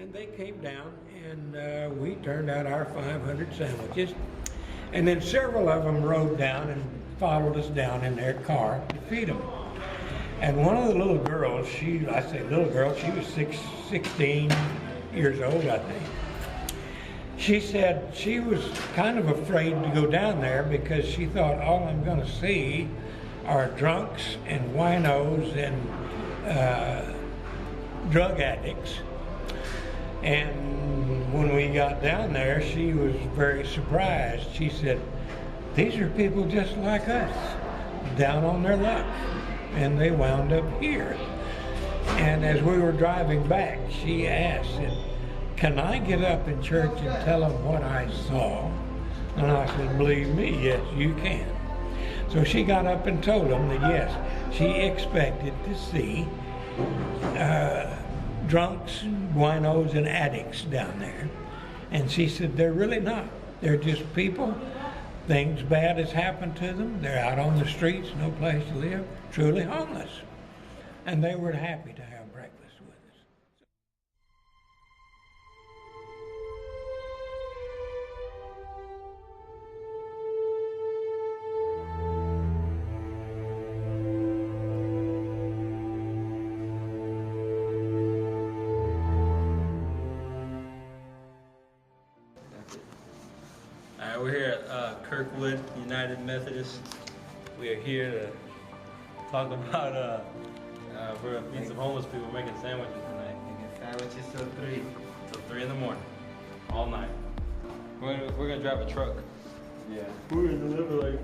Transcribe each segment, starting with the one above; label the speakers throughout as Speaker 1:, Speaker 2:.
Speaker 1: And they came down and we turned out our 500 sandwiches. And then several of them rode down and followed us down in their car to feed them. And one of the little girls, I say little girl, she was 16 years old, I think. She said she was kind of afraid to go down there because she thought all I'm going to see are drunks and winos and drug addicts. And when we got down there, she was very surprised. She said, these are people just like us, down on their luck. And they wound up here. And as we were driving back, she asked, said, can I get up in church and tell them what I saw? And I said, believe me, yes, you can. So she got up and told them that yes, she expected to see drunks, winos, and addicts down there. And she said, they're really not. They're just people. Things bad has happened to them. They're out on the streets, no place to live, truly homeless. And they were happy to have breakfast with us.
Speaker 2: All right, we're here at Kirkwood United Methodist. We are here to talk about we're gonna feed some homeless people making sandwiches tonight.
Speaker 3: Sandwiches till 3.
Speaker 2: Till 3 in the morning, all night. We're gonna drive a truck.
Speaker 3: Yeah.
Speaker 2: We're gonna deliver like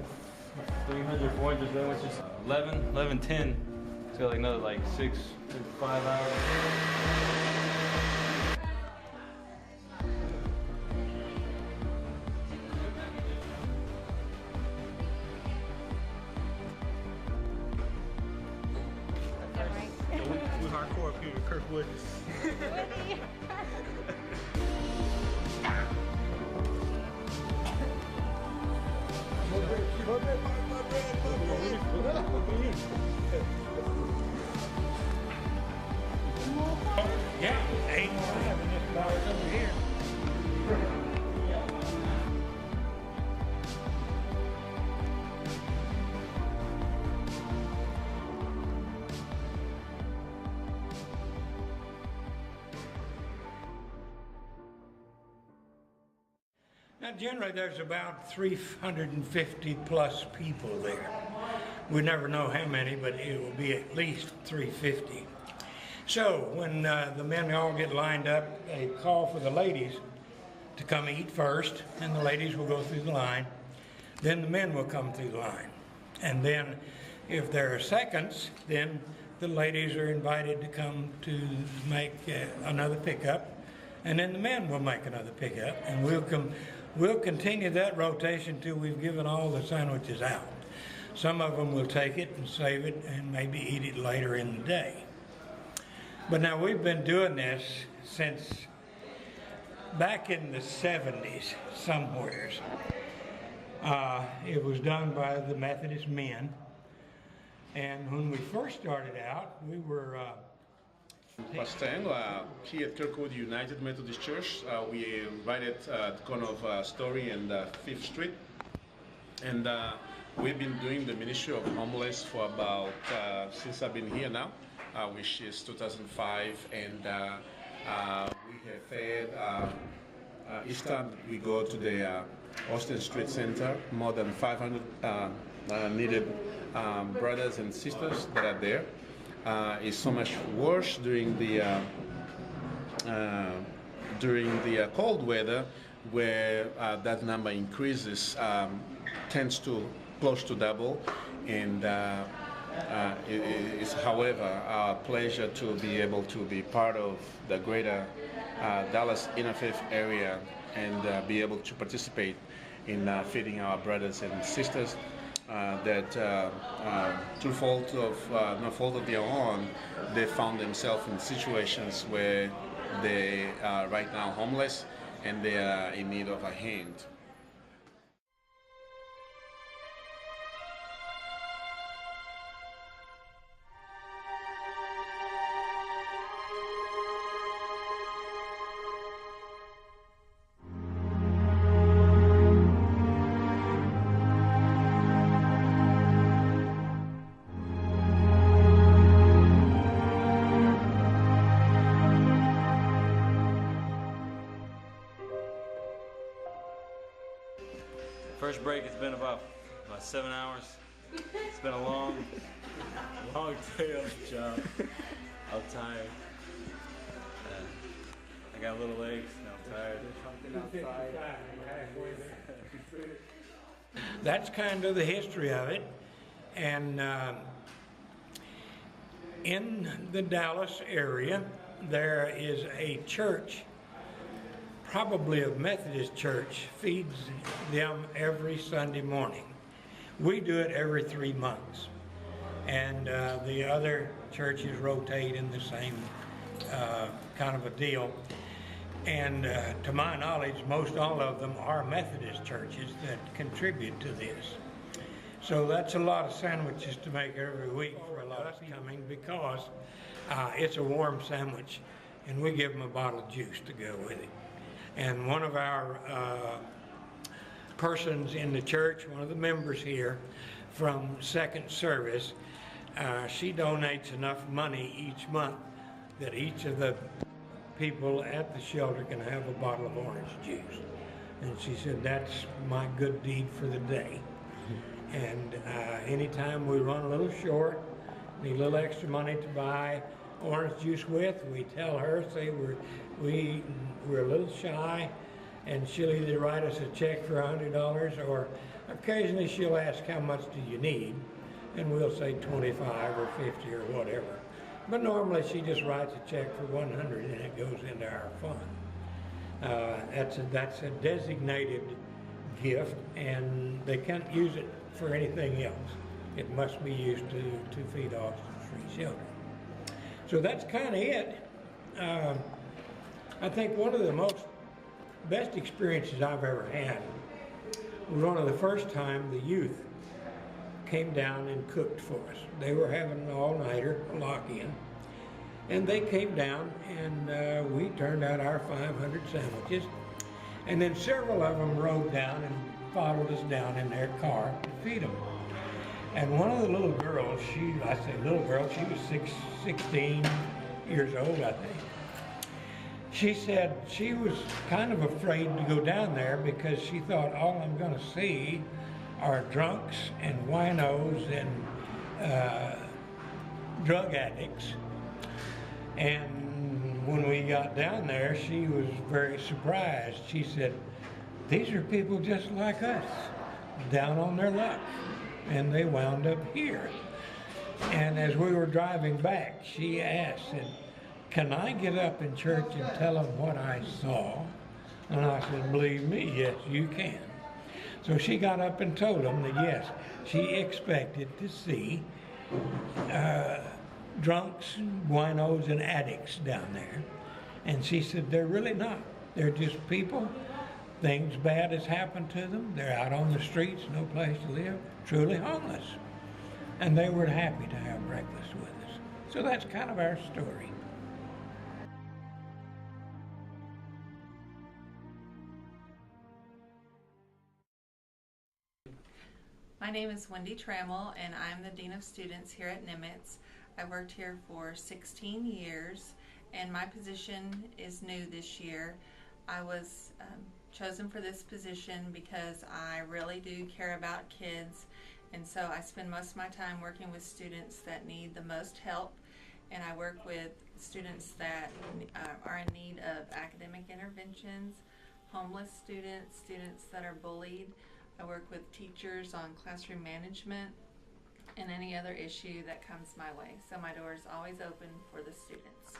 Speaker 2: 300, 400 sandwiches. 11:10. It's got like another like 5 hours.
Speaker 4: We hardcore up here at Kirkwood.
Speaker 1: Yeah, 8 and 5 in this bar over here. Now, generally, there's about 350 plus people there. We never know how many, but it will be at least 350. So, when the men all get lined up, they call for the ladies to come eat first, and the ladies will go through the line. Then the men will come through the line. And then, if there are seconds, then the ladies are invited to come to make another pickup, and then the men will make another pickup, and we'll continue that rotation till we've given all the sandwiches out. Some of them will take it and save it and maybe eat it later in the day. But now we've been doing this since back in the 70s somewheres. It was done by the Methodist men. And when we first started out, we were
Speaker 4: Pastor Engel, here at Kirkwood United Methodist Church, we right at the corner of Story and 5th Street. And we've been doing the ministry of homeless for about, since I've been here now, which is 2005. And we have fed, each time we go to the Austin Street Center, more than 500 needed brothers and sisters that are there. It's so much worse during the cold weather, where that number increases, tends to close to double, and it is, however, our pleasure to be able to be part of the greater Dallas Interfaith area and be able to participate in feeding our brothers and sisters. That through no fault of their own, they found themselves in situations where they are right now homeless and they are in need of a hand.
Speaker 2: first break has been about 7 hours. It's been a long day on the job. I'm tired. I got little legs and I'm tired.
Speaker 1: That's kind of the history of it. And in the Dallas area, there is a church, probably a Methodist church, feeds them every Sunday morning. We do it every 3 months. And the other churches rotate in the same kind of a deal. And to my knowledge, most all of them are Methodist churches that contribute to this. So that's a lot of sandwiches to make every week for a lot of coming, because it's a warm sandwich, and we give them a bottle of juice to go with it. And one of our persons in the church, one of the members here from Second Service, she donates enough money each month that each of the people at the shelter can have a bottle of orange juice. And she said, that's my good deed for the day. And anytime we run a little short, need a little extra money to buy orange juice with, we tell her, say we're a little shy, and she'll either write us a check for $100, or occasionally she'll ask, how much do you need? And we'll say 25 or 50 or whatever. But normally she just writes a check for 100 and it goes into our fund. That's a designated gift, and they can't use it for anything else. It must be used to feed Austin Street Shelter. So that's kind of it. I think one of the best experiences I've ever had was one of the first time the youth came down and cooked for us. They were having an all-nighter, a lock-in, and they came down and we turned out our 500 sandwiches, and then several of them rode down and followed us down in their car to feed them. And one of the little girls, I say little girl, she was 16 years old, I think. She said she was kind of afraid to go down there because she thought, all I'm going to see are drunks and winos and drug addicts. And when we got down there, she was very surprised. She said, these are people just like us, down on their luck, and they wound up here. And as we were driving back, she asked, said, can I get up in church and tell them what I saw? And I said, believe me, yes, you can. So she got up and told them that, yes, she expected to see drunks, winos, and addicts down there. And she said, they're really not. They're just people. Things bad has happened to them. They're out on the streets, no place to live, truly homeless. And they were happy to have breakfast with us. So that's kind of our story.
Speaker 5: My name is Wendy Trammell, and I'm the Dean of Students here at Nimitz. I've worked here for 16 years, and my position is new this year. I was chosen for this position because I really do care about kids, and so I spend most of my time working with students that need the most help, and I work with students that are in need of academic interventions, homeless students, students that are bullied. I work with teachers on classroom management and any other issue that comes my way. So my door is always open for the students.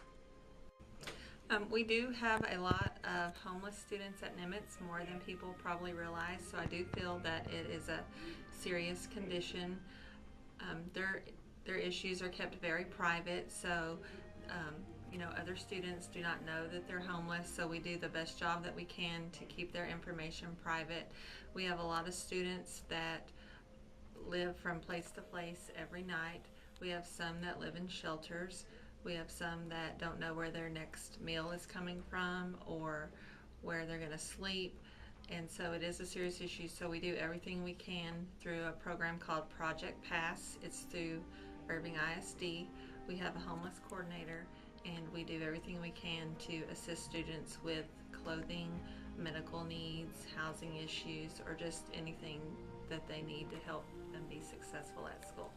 Speaker 5: We do have a lot of homeless students at Nimitz, more than people probably realize, so I do feel that it is a serious condition. Their issues are kept very private, so other students do not know that they're homeless, so we do the best job that we can to keep their information private. We have a lot of students that live from place to place every night. We have some that live in shelters. We have some that don't know where their next meal is coming from or where they're going to sleep. And so it is a serious issue, so we do everything we can through a program called Project Pass. It's through Irving ISD. We have a homeless coordinator, and we do everything we can to assist students with clothing, medical needs, housing issues, or just anything that they need to help them be successful at school.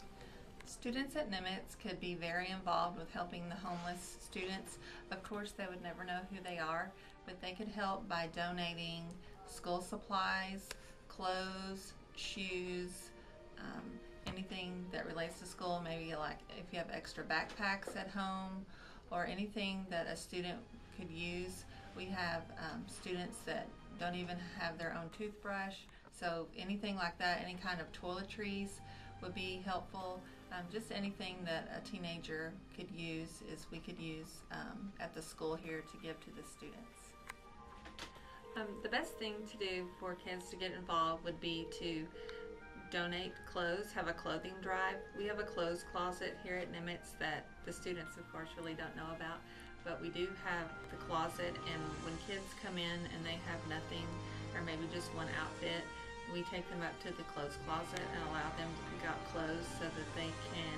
Speaker 5: Students at Nimitz could be very involved with helping the homeless students. Of course, they would never know who they are, but they could help by donating school supplies, clothes, shoes, anything that relates to school, maybe like if you have extra backpacks at home or anything that a student could use. We have students that don't even have their own toothbrush, so anything like that, any kind of toiletries would be helpful. Just anything that a teenager could use we could use at the school here to give to the students. The best thing to do for kids to get involved would be to donate clothes, have a clothing drive. We have a clothes closet here at Nimitz that the students, of course, really don't know about, but we do have the closet, and when kids come in and they have nothing or maybe just one outfit, we take them up to the clothes closet and allow them to pick out clothes so that they can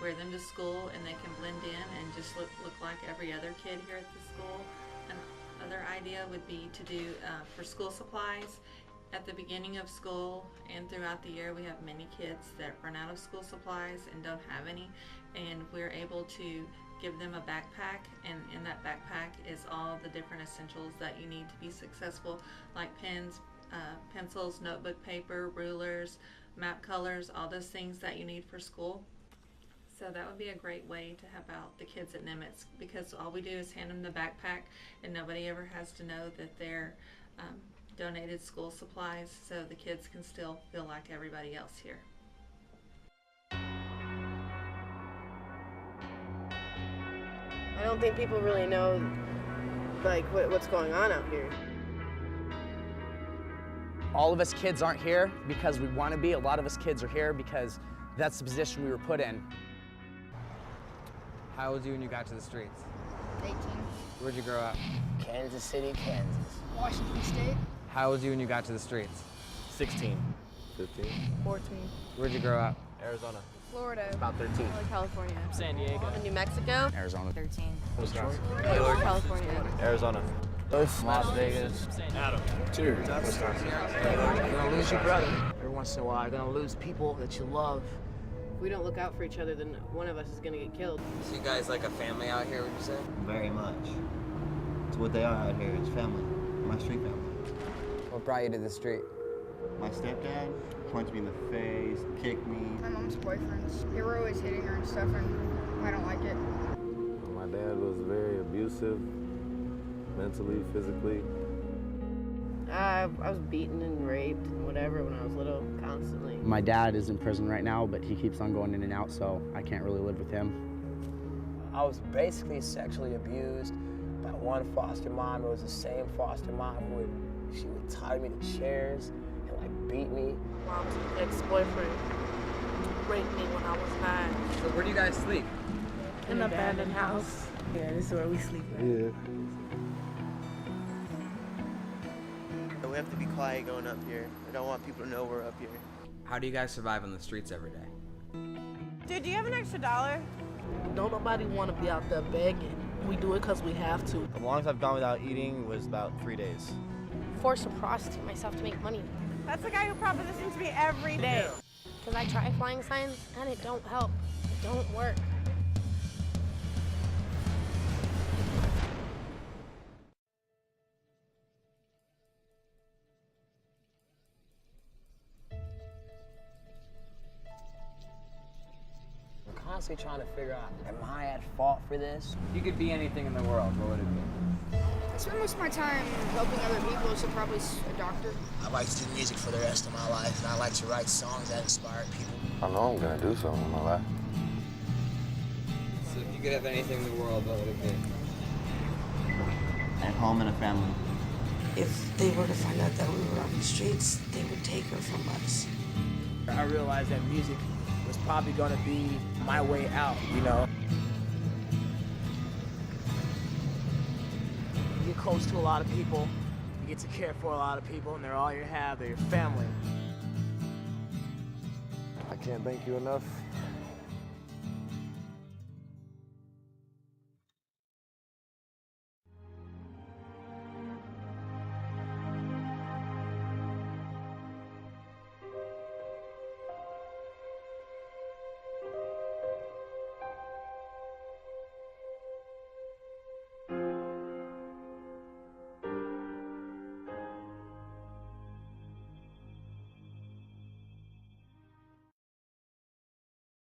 Speaker 5: wear them to school and they can blend in and just look like every other kid here at the school. Another idea would be to do for school supplies. At the beginning of school and throughout the year, we have many kids that run out of school supplies and don't have any, and we're able to give them a backpack, and in that backpack is all the different essentials that you need to be successful, like pens, pencils, notebook paper, rulers, map colors, all those things that you need for school. So that would be a great way to help out the kids at Nimitz, because all we do is hand them the backpack and nobody ever has to know that they're donated school supplies, so the kids can still feel like everybody else here.
Speaker 6: I don't think people really know like what's going on out here.
Speaker 7: All of us kids aren't here because we want to be. A lot of us kids are here because that's the position we were put in.
Speaker 8: How old were you when you got to the streets?
Speaker 9: 18.
Speaker 8: Where'd you grow up?
Speaker 7: Kansas City, Kansas.
Speaker 9: Washington State.
Speaker 8: How old were you when you got to the streets?
Speaker 10: 16. 15.
Speaker 9: 14.
Speaker 8: Where'd you grow up?
Speaker 10: Arizona.
Speaker 9: Florida.
Speaker 7: About 13.
Speaker 9: California.
Speaker 10: San Diego.
Speaker 6: In New Mexico.
Speaker 7: Arizona.
Speaker 9: 13.
Speaker 10: Wisconsin.
Speaker 9: California.
Speaker 10: Arizona.
Speaker 7: Las Vegas.
Speaker 10: Adam. 2. Wisconsin.
Speaker 7: You're gonna lose your brother. Every once in a while, you're gonna lose people that you love.
Speaker 6: If we don't look out for each other, then one of us is gonna get killed.
Speaker 8: So you guys like a family out here, would you say?
Speaker 3: Very much. It's what they are out here. It's family. My street family.
Speaker 8: What brought you to the street?
Speaker 3: My stepdad punched me in the face, kicked me.
Speaker 9: My mom's boyfriends. They were always hitting her and stuff, and I don't like it.
Speaker 11: My dad was very abusive, mentally, physically.
Speaker 6: I was beaten and raped and whatever when I was little, constantly.
Speaker 7: My dad is in prison right now, but he keeps on going in and out, so I can't really live with him. I was basically sexually abused by one foster mom. It was the same foster mom she would tie me to chairs and like beat me.
Speaker 6: Mom's ex-boyfriend raped me when I was 9.
Speaker 8: So where do you guys sleep?
Speaker 6: In an abandoned house. Yeah, this is where we sleep.
Speaker 11: Yeah.
Speaker 12: We have to be quiet going up here. I don't want people to know we're up here.
Speaker 8: How do you guys survive on the streets every day?
Speaker 6: Dude, do you have an extra $1?
Speaker 13: Don't nobody want to be out there begging. We do it because we have to.
Speaker 12: The longest I've gone without eating was about 3 days.
Speaker 13: Forced to prostitute myself to make money.
Speaker 6: That's the guy who propositions me every day.
Speaker 13: Because I try flying signs and it don't help. It don't work.
Speaker 7: I'm constantly trying to figure out, am I at fault for this?
Speaker 8: If you could be anything in the world, what would it be?
Speaker 9: I spend most of my time helping other people, so probably a doctor.
Speaker 7: I like to do music for the rest of my life, and I like to write songs that inspire people.
Speaker 11: I know I'm gonna do something in my life.
Speaker 8: So if you could have anything in the world, what would it be?
Speaker 3: At home and a family.
Speaker 13: If they were to find out that we were on the streets, they would take her from us.
Speaker 7: I realized that music was probably gonna be my way out, you know? You get close to a lot of people, you get to care for a lot of people, and they're all you have, they're your family.
Speaker 11: I can't thank you enough